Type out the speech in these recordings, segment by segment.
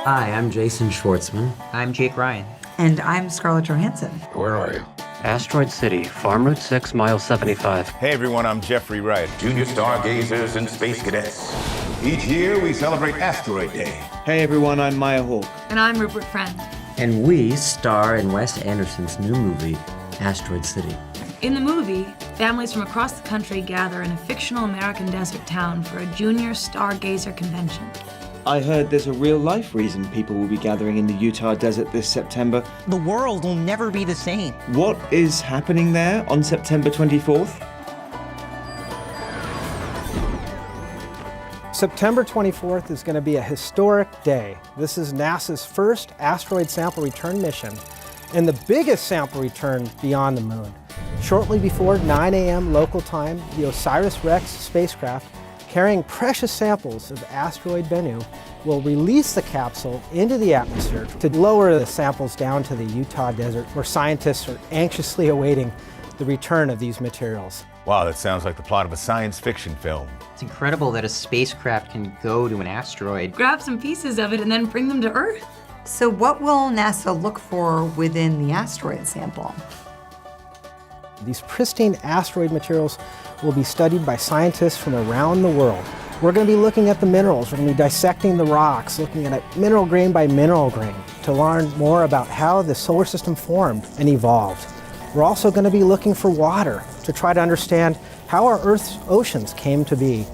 Hi, I'm Jason Schwartzman. I'm Jake Ryan. And I'm Scarlett Johansson. Where are you? Asteroid City, Farm Route 6, Mile 75. Hey everyone, I'm Jeffrey Wright. Junior stargazers and space cadets. Each year we celebrate Asteroid Day. Hey everyone, I'm Maya Hawke. And I'm Rupert Friend. And we star in Wes Anderson's new movie, Asteroid City. In the movie, families from across the country gather in a fictional American desert town for a junior stargazer convention. I heard there's a real-life reason people will be gathering in the Utah desert this September. The world will never be the same. What is happening there on September 24th? September 24th is going to be a historic day. This is NASA's first asteroid sample return mission and the biggest sample return beyond the moon. Shortly before 9 a.m. local time, the OSIRISREx spacecraft carrying precious samples of asteroid Bennu will release the capsule into the atmosphere to lower the samples down to the Utah desert, where scientists are anxiously awaiting the return of these materials. Wow, that sounds like the plot of a science fiction film. It's incredible that a spacecraft can go to an asteroid, grab some pieces of it, and then bring them to Earth. So what will NASA look for within the asteroid sample? These pristine asteroid materials will be studied by scientists from around the world. We're going to be looking at the minerals, we're going to be dissecting the rocks, looking at it mineral grain by mineral grain to learn more about how the solar system formed and evolved. We're also going to be looking for water to try to understand how our Earth's oceans came to be.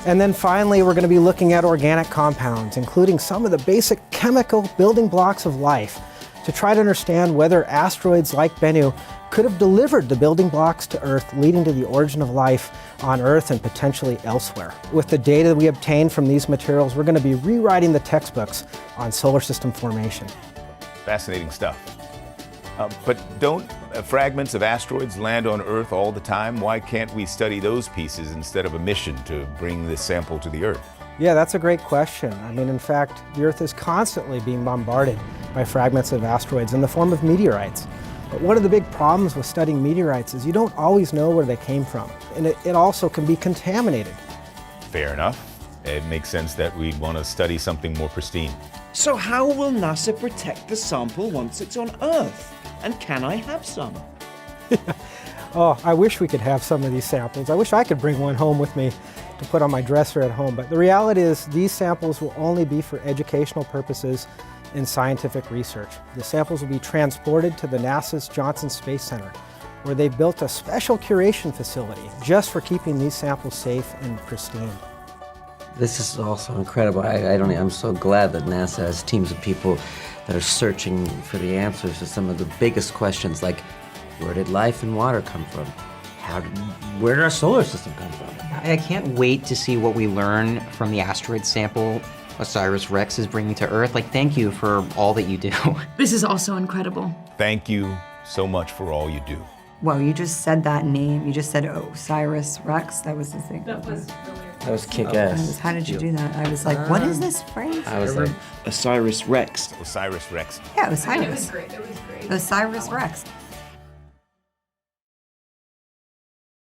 And then finally, we're going to be looking at organic compounds, including some of the basic chemical building blocks of life, to try to understand whether asteroids like Bennu could have delivered the building blocks to Earth, leading to the origin of life on Earth and potentially elsewhere. With the data that we obtain from these materials, we're going to be rewriting the textbooks on solar system formation. Fascinating stuff. But don't fragments of asteroids land on Earth all the time? Why can't we study those pieces instead of a mission to bring this sample to the Earth? Yeah, that's a great question. I mean, in fact, the Earth is constantly being bombarded by fragments of asteroids in the form of meteorites. But one of the big problems with studying meteorites is you don't always know where they came from, and it also can be contaminated. Fair enough. It makes sense that we'd want to study something more pristine. So how will NASA protect the sample once it's on Earth? And can I have some? Oh, I wish we could have some of these samples. I wish I could bring one home with me to put on my dresser at home. But the reality is these samples will only be for educational purposes and scientific research. The samples will be transported to the NASA's Johnson Space Center, where they built a special curation facility just for keeping these samples safe and pristine. This is also incredible. I'm so glad that NASA has teams of people that are searching for the answers to some of the biggest questions, like where did life and water come from? Where did our solar system come from? I can't wait to see what we learn from the asteroid sample OSIRISREx is bringing to Earth. Thank you for all that you do. This is also incredible. Thank you so much for all you do. Well, you just said that name. You just said OSIRISREx. That was the thing. That was kick-ass. How did you do that? I was like, what is this phrase? I was like, OSIRISREx. OSIRISREx. Yeah, Osiris. It was great. OSIRISREx.